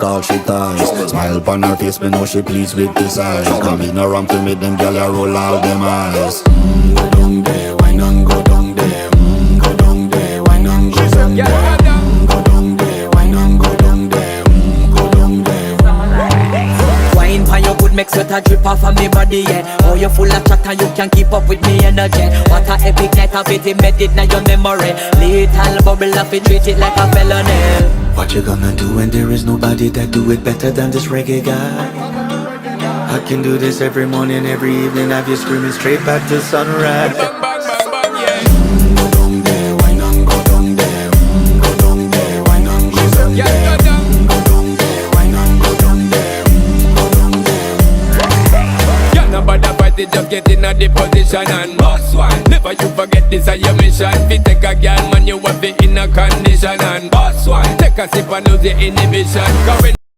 all she ties. Smile upon her face, me know she pleased with this eyes. Come in around to make them gyal a roll out them eyes. Go down there, why not go down there? Go down there, why not go down there? Go down there, why not go down there? Go down there. Wine for your good make sweat a drip off of me body, yeah. Oh, you full of chatter, you can't keep up with me energy. What a epic night of it, embedded in your memory. Little bubble of it, treat it like a felony. What you gonna do when there is nobody that do it better than this reggae guy? I can do this every morning, every evening, have you screaming straight back to sunrise. Go down there, why not go down there? Go down there, why not go down there? Go down there, why not go down there? Go down there. You're not bad about it, just get in a the position and boss one. Never you forget this is your mission. Fi take a girl man, you have it in a condition and boss one. Take a sip and lose your inhibition. Cause when